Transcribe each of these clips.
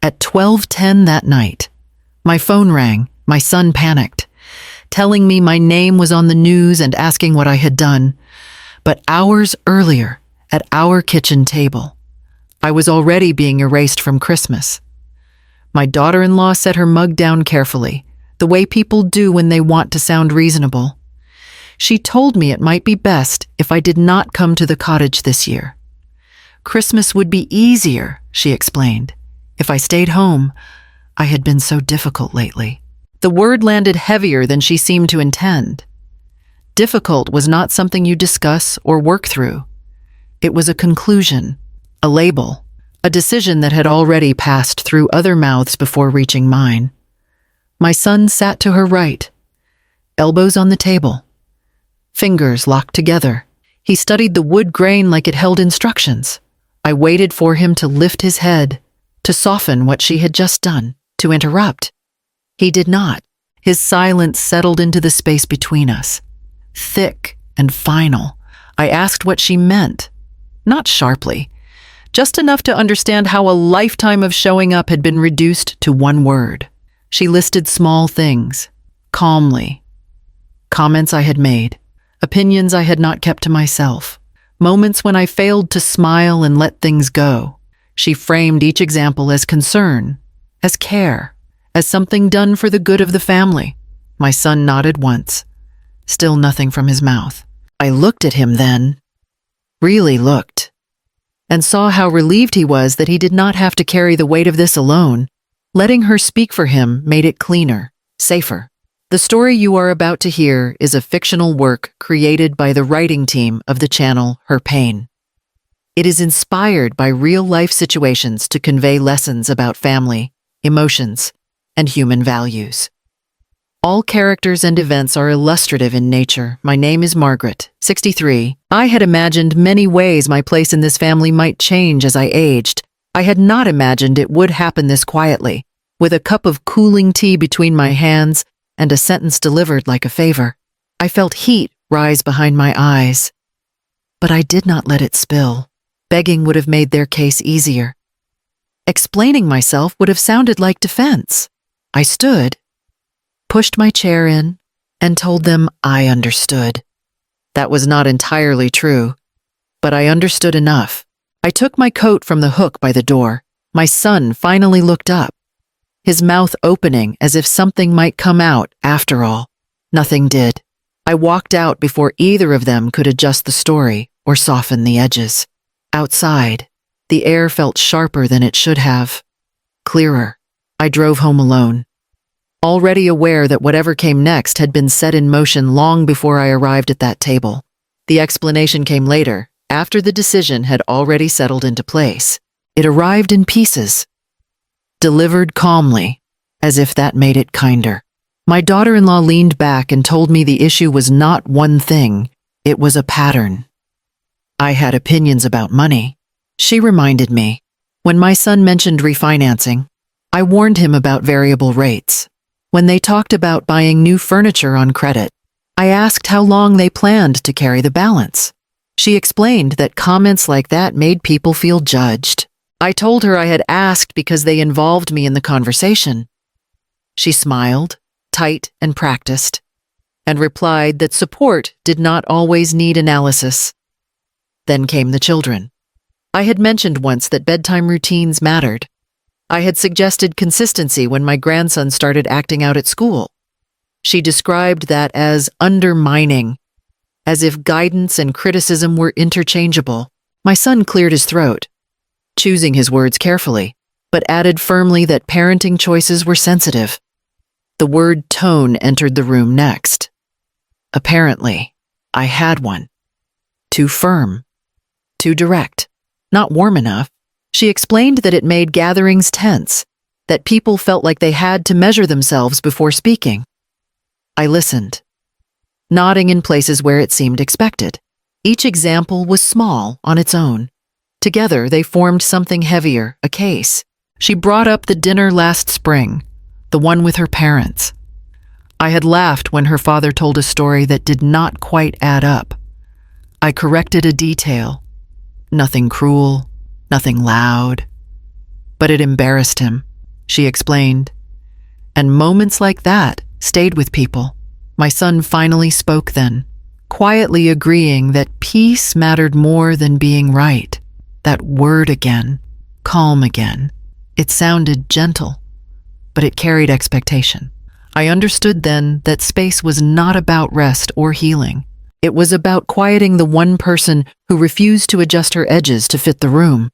At 12:10 that night, my phone rang. My son panicked, telling me my name was on the news and asking what I had done. But hours earlier, at our kitchen table, I was already being erased from Christmas. My daughter-in-law set her mug down carefully, the way people do when they want to sound reasonable. She told me it might be best if I did not come to the cottage this year. Christmas would be easier, she explained, if I stayed home. I had been so difficult lately. The word landed heavier than she seemed to intend. Difficult was not something you discuss or work through. It was a conclusion, a label, a decision that had already passed through other mouths before reaching mine. My son sat to her right, elbows on the table, fingers locked together. He studied the wood grain like it held instructions. I waited for him to lift his head, to soften what she had just done, to interrupt. He did not. His silence settled into the space between us, thick and final. I asked what she meant, not sharply, just enough to understand how a lifetime of showing up had been reduced to one word. She listed small things, calmly. Comments I had made, opinions I had not kept to myself, moments when I failed to smile and let things go. She framed each example as concern, as care, as something done for the good of the family. My son nodded once, still nothing from his mouth. I looked at him then, really looked, and saw how relieved he was that he did not have to carry the weight of this alone. Letting her speak for him made it cleaner, safer. The story you are about to hear is a fictional work created by the writing team of the channel Her Pain. It is inspired by real-life situations to convey lessons about family, emotions, and human values. All characters and events are illustrative in nature. My name is Margaret, 63. I had imagined many ways my place in this family might change as I aged. I had not imagined it would happen this quietly, with a cup of cooling tea between my hands and a sentence delivered like a favor. I felt heat rise behind my eyes, but I did not let it spill. Begging would have made their case easier. Explaining myself would have sounded like defense. I stood, pushed my chair in, and told them I understood. That was not entirely true, but I understood enough. I took my coat from the hook by the door. My son finally looked up, his mouth opening as if something might come out after all. Nothing did. I walked out before either of them could adjust the story or soften the edges. Outside, the air felt sharper than it should have, clearer. I drove home alone, already aware that whatever came next had been set in motion long before I arrived at that table. The explanation came later, after the decision had already settled into place. It arrived in pieces, delivered calmly, as if that made it kinder. My daughter-in-law leaned back and told me the issue was not one thing, it was a pattern. I had opinions about money. She reminded me. When my son mentioned refinancing, I warned him about variable rates. When they talked about buying new furniture on credit, I asked how long they planned to carry the balance. She explained that comments like that made people feel judged. I told her I had asked because they involved me in the conversation. She smiled, tight and practiced, and replied that support did not always need analysis. Then came the children. I had mentioned once that bedtime routines mattered. I had suggested consistency when my grandson started acting out at school. She described that as undermining, as if guidance and criticism were interchangeable. My son cleared his throat, choosing his words carefully, but added firmly that parenting choices were sensitive. The word tone entered the room next. Apparently, I had one. Too firm, too direct, not warm enough. She explained that it made gatherings tense, that people felt like they had to measure themselves before speaking. I listened, nodding in places where it seemed expected. Each example was small on its own. Together, they formed something heavier, a case. She brought up the dinner last spring, the one with her parents. I had laughed when her father told a story that did not quite add up. I corrected a detail. Nothing cruel, nothing loud. But it embarrassed him. she explained. And moments like that stayed with people. My son finally spoke then, quietly agreeing that peace mattered more than being right. That word again, calm again. It sounded gentle, but it carried expectation. I understood then that space was not about rest or healing. It was about quieting the one person who refused to adjust her edges to fit the room.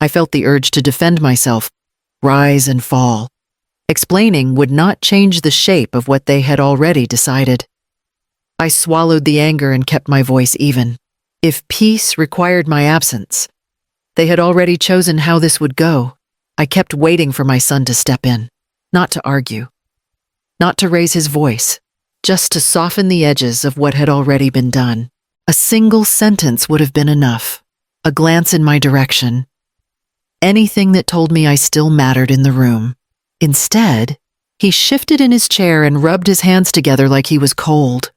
I felt the urge to defend myself, rise and fall. Explaining would not change the shape of what they had already decided. I swallowed the anger and kept my voice even. If peace required my absence, they had already chosen how this would go. I kept waiting for my son to step in, not to argue, not to raise his voice, just to soften the edges of what had already been done. A single sentence would have been enough, a glance in my direction, anything that told me I still mattered in the room. Instead, he shifted in his chair and rubbed his hands together like he was cold.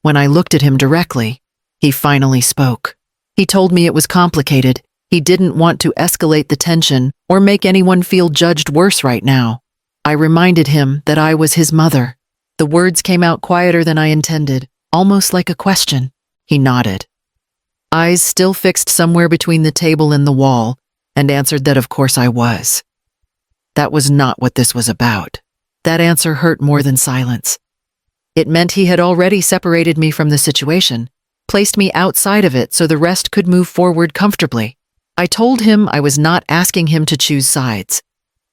When I looked at him directly, he finally spoke. He told me it was complicated. He didn't want to escalate the tension or make anyone feel judged worse right now. I reminded him that I was his mother. The words came out quieter than I intended, almost like a question. He nodded, eyes still fixed somewhere between the table and the wall, and answered that of course I was. That was not what this was about. That answer hurt more than silence. It meant he had already separated me from the situation, placed me outside of it so the rest could move forward comfortably. I told him I was not asking him to choose sides.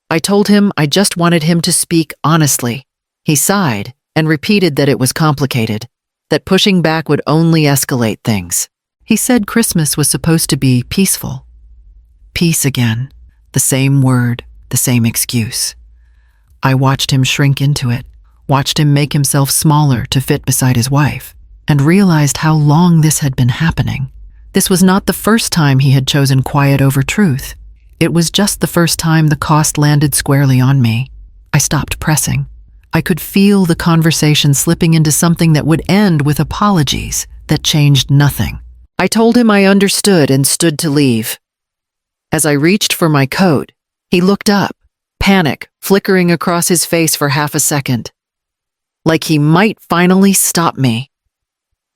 I told him I just wanted him to speak honestly. He sighed and repeated that it was complicated, that pushing back would only escalate things. He said Christmas was supposed to be peaceful. Peace again, the same word, the same excuse. I watched him shrink into it, watched him make himself smaller to fit beside his wife, and realized how long this had been happening. This was not the first time he had chosen quiet over truth. It was just the first time the cost landed squarely on me. I stopped pressing. I could feel the conversation slipping into something that would end with apologies that changed nothing. I told him I understood and stood to leave. As I reached for my coat, he looked up, panic flickering across his face for half a second, like he might finally stop me.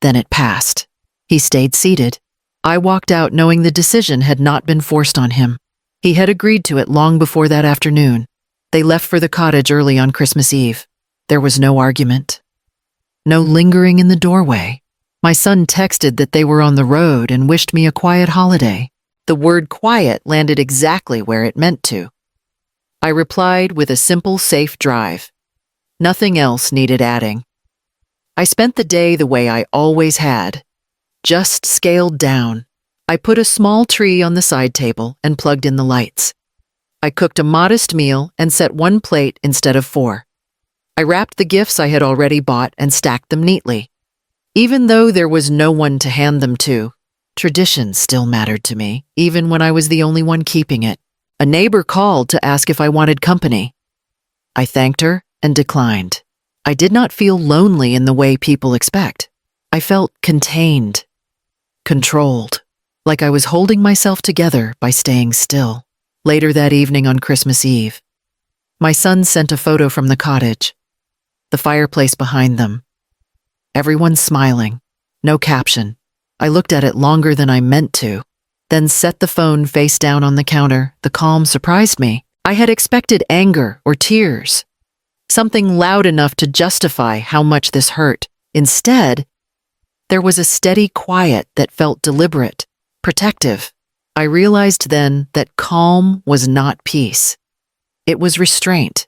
Then it passed. He stayed seated. I walked out knowing the decision had not been forced on him. He had agreed to it long before that afternoon. They left for the cottage early on Christmas Eve. There was no argument, no lingering in the doorway. My son texted that they were on the road and wished me a quiet holiday. The word quiet landed exactly where it meant to. I replied with a simple, safe drive. Nothing else needed adding. I spent the day the way I always had, just scaled down. I put a small tree on the side table and plugged in the lights. I cooked a modest meal and set one plate instead of 4. I wrapped the gifts I had already bought and stacked them neatly. Even though there was no one to hand them to, tradition still mattered to me, even when I was the only one keeping it. A neighbor called to ask if I wanted company. I thanked her and declined. I did not feel lonely in the way people expect. I felt contained, controlled, like I was holding myself together by staying still. Later that evening on Christmas Eve, my son sent a photo from the cottage, the fireplace behind them. Everyone smiling, no caption. I looked at it longer than I meant to, then set the phone face down on the counter. The calm surprised me. I had expected anger or tears, something loud enough to justify how much this hurt. Instead, there was a steady quiet that felt deliberate, protective. I realized then that calm was not peace. It was restraint.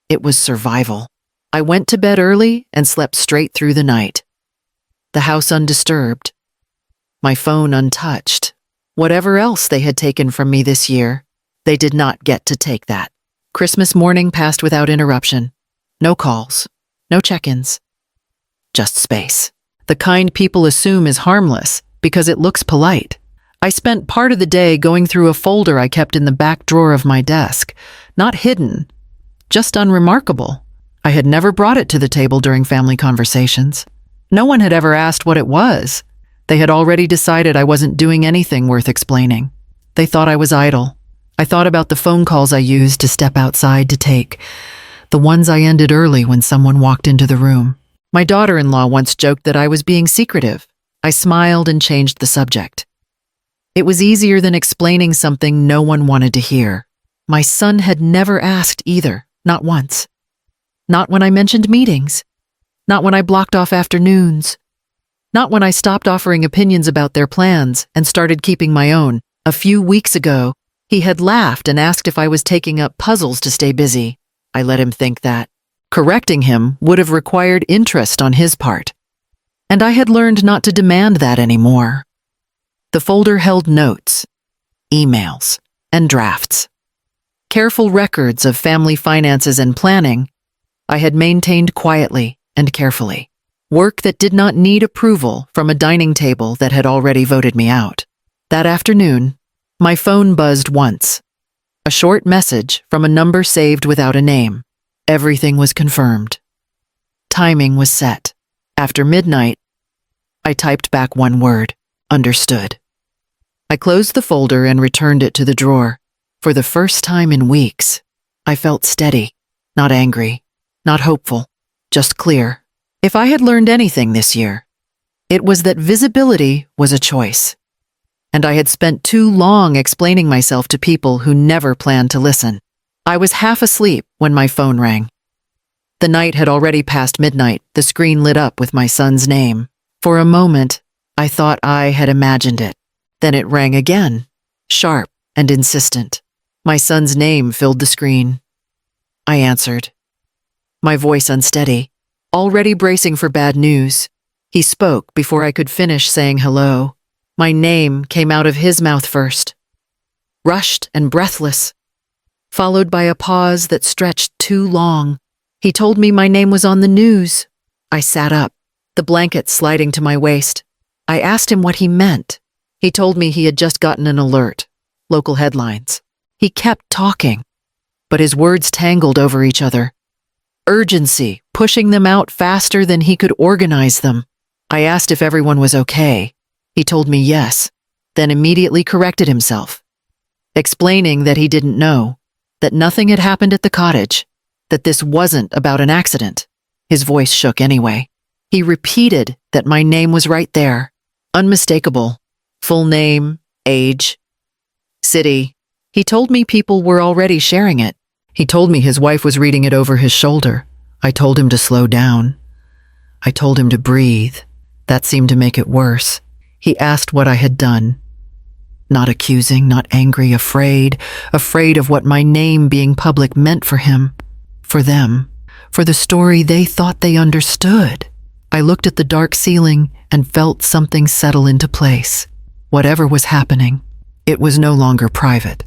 It was survival. I went to bed early and slept straight through the night. The house undisturbed. My phone untouched. Whatever else they had taken from me this year, they did not get to take that. Christmas morning passed without interruption. No calls, no check-ins. Just space. The kind people assume is harmless because it looks polite. I spent part of the day going through a folder I kept in the back drawer of my desk. Not hidden, just unremarkable. I had never brought it to the table during family conversations. No one had ever asked what it was. They had already decided I wasn't doing anything worth explaining. They thought I was idle, I thought about the phone calls I used to step outside to take, the ones I ended early when someone walked into the room. My daughter-in-law once joked that I was being secretive. I smiled and changed the subject. It was easier than explaining something no one wanted to hear. My son had never asked either, not once. Not when I mentioned meetings. Not when I blocked off afternoons. Not when I stopped offering opinions about their plans and started keeping my own. A few weeks ago, he had laughed and asked if I was taking up puzzles to stay busy. I let him think that. Correcting him would have required interest on his part. And I had learned not to demand that anymore. The folder held notes, emails, and drafts. Careful records of family finances and planning I had maintained quietly and carefully. Work that did not need approval from a dining table that had already voted me out. That afternoon, my phone buzzed once. A short message from a number saved without a name. Everything was confirmed. Timing was set. After midnight, I typed back one word, understood. I closed the folder and returned it to the drawer. For the first time in weeks, I felt steady, not angry, not hopeful, just clear. If I had learned anything this year, it was that visibility was a choice. And I had spent too long explaining myself to people who never planned to listen. I was half asleep when my phone rang. The night had already passed midnight. The screen lit up with my son's name. For a moment, I thought I had imagined it. Then it rang again, sharp and insistent. My son's name filled the screen. I answered, my voice unsteady, already bracing for bad news. He spoke before I could finish saying hello. My name came out of his mouth first, rushed and breathless, followed by a pause that stretched too long. He told me my name was on the news. I sat up, the blanket sliding to my waist. I asked him what he meant. He told me he had just gotten an alert, local headlines. He kept talking, but his words tangled over each other. Urgency, pushing them out faster than he could organize them. I asked if everyone was okay. He told me yes, then immediately corrected himself, explaining that he didn't know, that nothing had happened at the cottage, that this wasn't about an accident. His voice shook anyway. He repeated that my name was right there, unmistakable, full name, age, city. He told me people were already sharing it. He told me his wife was reading it over his shoulder. I told him to slow down. I told him to breathe. That seemed to make it worse. He asked what I had done. Not accusing, not angry, afraid of what my name being public meant for him, for them, for the story they thought they understood. I looked at the dark ceiling and felt something settle into place. Whatever was happening, it was no longer private.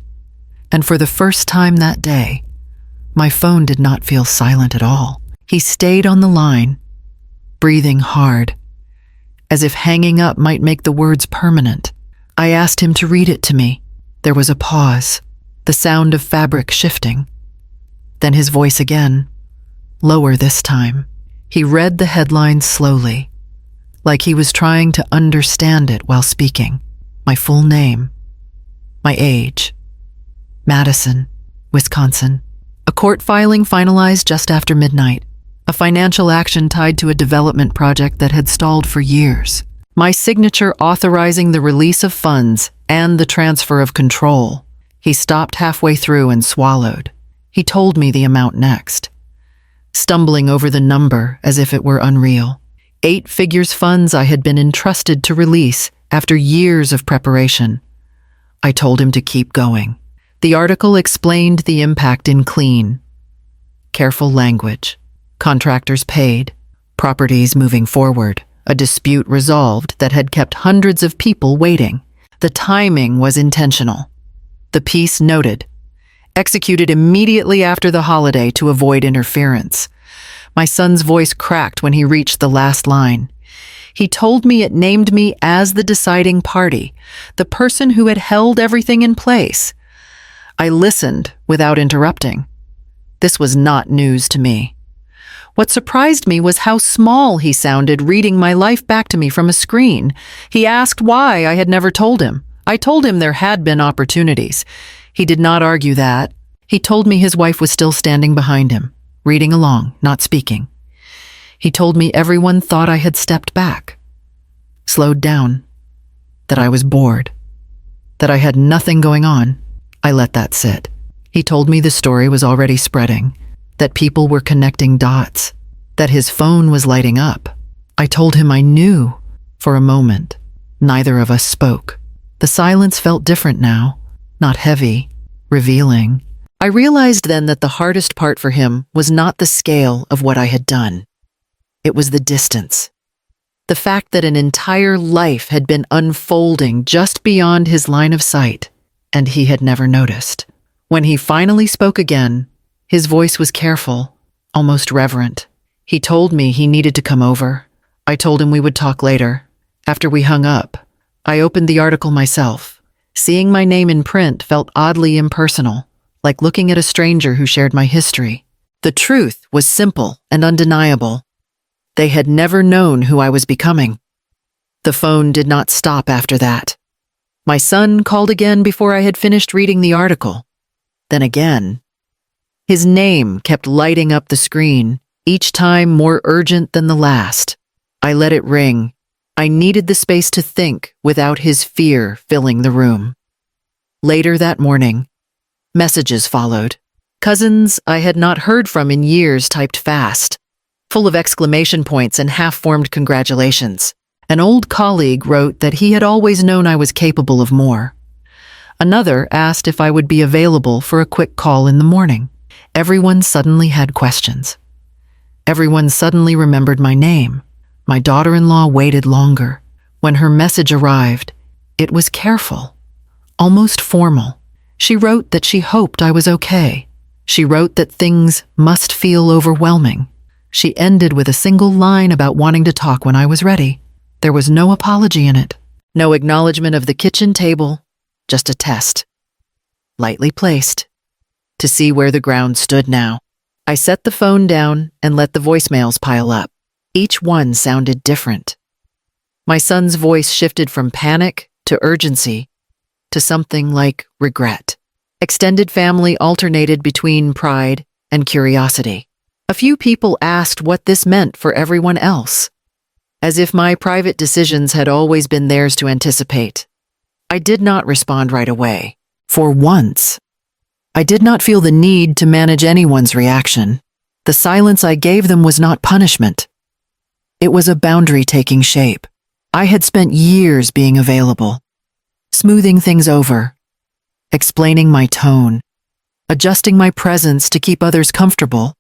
And for the first time that day, my phone did not feel silent at all. He stayed on the line, breathing hard, as if hanging up might make the words permanent. I asked him to read it to me. There was a pause, the sound of fabric shifting. Then his voice again, lower this time. He read the headlines slowly, like he was trying to understand it while speaking. My full name, my age, Madison, Wisconsin. A court filing finalized just after midnight. A financial action tied to a development project that had stalled for years. My signature authorizing the release of funds and the transfer of control. He stopped halfway through and swallowed. He told me the amount next, stumbling over the number as if it were unreal. 8 figures funds I had been entrusted to release after years of preparation. I told him to keep going. The article explained the impact in clean, careful language. Contractors paid, properties moving forward, a dispute resolved that had kept hundreds of people waiting. The timing was intentional. The piece noted, executed immediately after the holiday to avoid interference. My son's voice cracked when he reached the last line. He told me it named me as the deciding party, the person who had held everything in place. I listened without interrupting. This was not news to me. What surprised me was how small he sounded reading my life back to me from a screen. He asked why I had never told him. I told him there had been opportunities. He did not argue that. He told me his wife was still standing behind him, reading along, not speaking. He told me everyone thought I had stepped back, slowed down, that I was bored, that I had nothing going on. I let that sit. He told me the story was already spreading, that people were connecting dots, that his phone was lighting up. I told him I knew. For a moment, neither of us spoke. The silence felt different now, not heavy, revealing. I realized then that the hardest part for him was not the scale of what I had done. It was the distance. The fact that an entire life had been unfolding just beyond his line of sight, and he had never noticed. When he finally spoke again, his voice was careful, almost reverent. He told me he needed to come over. I told him we would talk later. After we hung up, I opened the article myself. Seeing my name in print felt oddly impersonal, like looking at a stranger who shared my history. The truth was simple and undeniable. They had never known who I was becoming. The phone did not stop after that. My son called again before I had finished reading the article. Then again. His name kept lighting up the screen, each time more urgent than the last. I let it ring. I needed the space to think without his fear filling the room. Later that morning, messages followed. Cousins I had not heard from in years typed fast, full of exclamation points and half-formed congratulations. An old colleague wrote that he had always known I was capable of more. Another asked if I would be available for a quick call in the morning. Everyone suddenly had questions. Everyone suddenly remembered my name. My daughter-in-law waited longer. When her message arrived, it was careful, almost formal. She wrote that she hoped I was okay. She wrote that things must feel overwhelming. She ended with a single line about wanting to talk when I was ready. There was no apology in it, no acknowledgement of the kitchen table, just a test, lightly placed, to see where the ground stood now. I set the phone down and let the voicemails pile up. Each one sounded different. My son's voice shifted from panic to urgency to something like regret. Extended family alternated between pride and curiosity. A few people asked what this meant for everyone else, as if my private decisions had always been theirs to anticipate. I did not respond right away. For once, I did not feel the need to manage anyone's reaction. The silence I gave them was not punishment. It was a boundary taking shape. I had spent years being available, smoothing things over, explaining my tone, adjusting my presence to keep others comfortable.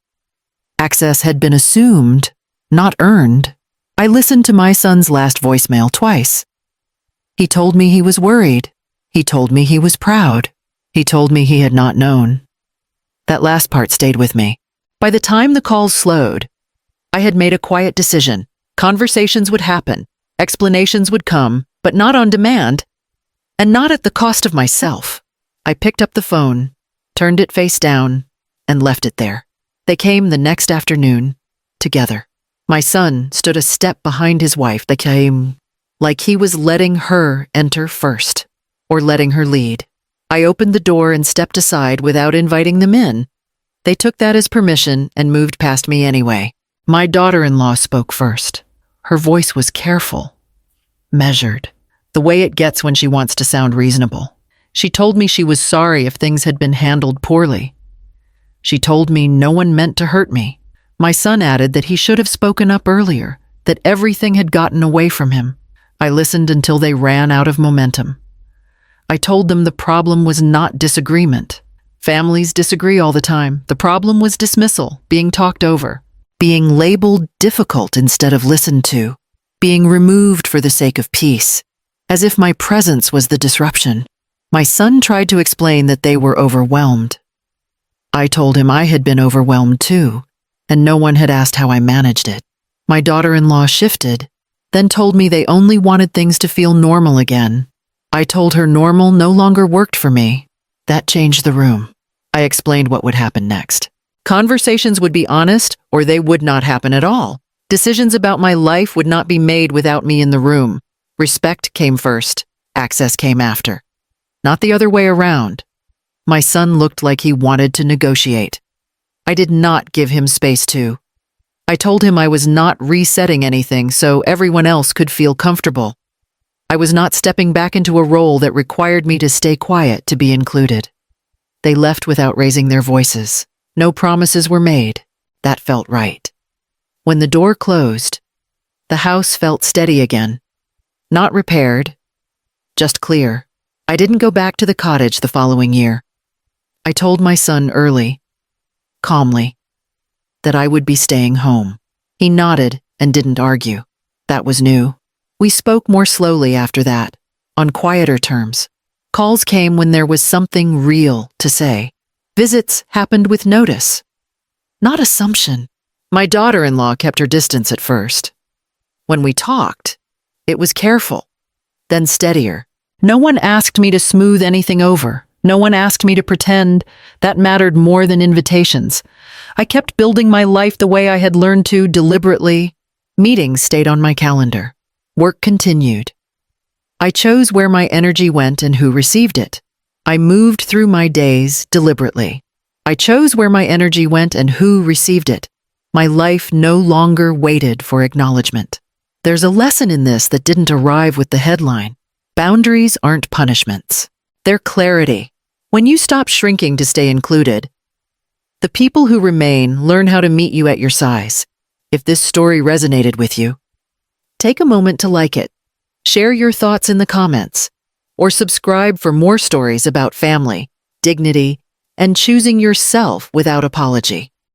Access had been assumed, not earned. I listened to my son's last voicemail twice. He told me he was worried. He told me he was proud. He told me he had not known. That last part stayed with me. By the time the calls slowed, I had made a quiet decision. Conversations would happen, explanations would come, but not on demand, and not at the cost of myself. I picked up the phone, turned it face down, and left it there. They came the next afternoon, together. My son stood a step behind his wife. They came like he was letting her enter first, or letting her lead. I opened the door and stepped aside without inviting them in. They took that as permission and moved past me anyway. My daughter-in-law spoke first. Her voice was careful, measured, the way it gets when she wants to sound reasonable. She told me she was sorry if things had been handled poorly. She told me no one meant to hurt me. My son added that he should have spoken up earlier, that everything had gotten away from him. I listened until they ran out of momentum. I told them the problem was not disagreement. Families disagree all the time. The problem was dismissal, being talked over, being labeled difficult instead of listened to, being removed for the sake of peace, as if my presence was the disruption. My son tried to explain that they were overwhelmed. I told him I had been overwhelmed too, and no one had asked how I managed it. My daughter-in-law shifted, then told me they only wanted things to feel normal again. I told her normal no longer worked for me. That changed the room. I explained what would happen next. Conversations would be honest, or they would not happen at all. Decisions about my life would not be made without me in the room. Respect came first, access came after. Not the other way around. My son looked like he wanted to negotiate. I did not give him space to. I told him I was not resetting anything so everyone else could feel comfortable. I was not stepping back into a role that required me to stay quiet to be included. They left without raising their voices. No promises were made. That felt right. When the door closed, the house felt steady again. Not repaired, just clear. I didn't go back to the cottage the following year. I told my son early, calmly, that I would be staying home. He nodded and didn't argue. That was new. We spoke more slowly after that, on quieter terms. Calls came when there was something real to say. Visits happened with notice, not assumption. My daughter-in-law kept her distance at first. When we talked, it was careful, then steadier. No one asked me to smooth anything over. No one asked me to pretend. That mattered more than invitations. I kept building my life the way I had learned to, deliberately. Meetings stayed on my calendar. Work continued. I chose where my energy went and who received it. I moved through my days deliberately. I chose where my energy went and who received it. My life no longer waited for acknowledgement. There's a lesson in this that didn't arrive with the headline. Boundaries aren't punishments. They're clarity. When you stop shrinking to stay included, the people who remain learn how to meet you at your size. If this story resonated with you, take a moment to like it, share your thoughts in the comments, or subscribe for more stories about family, dignity, and choosing yourself without apology.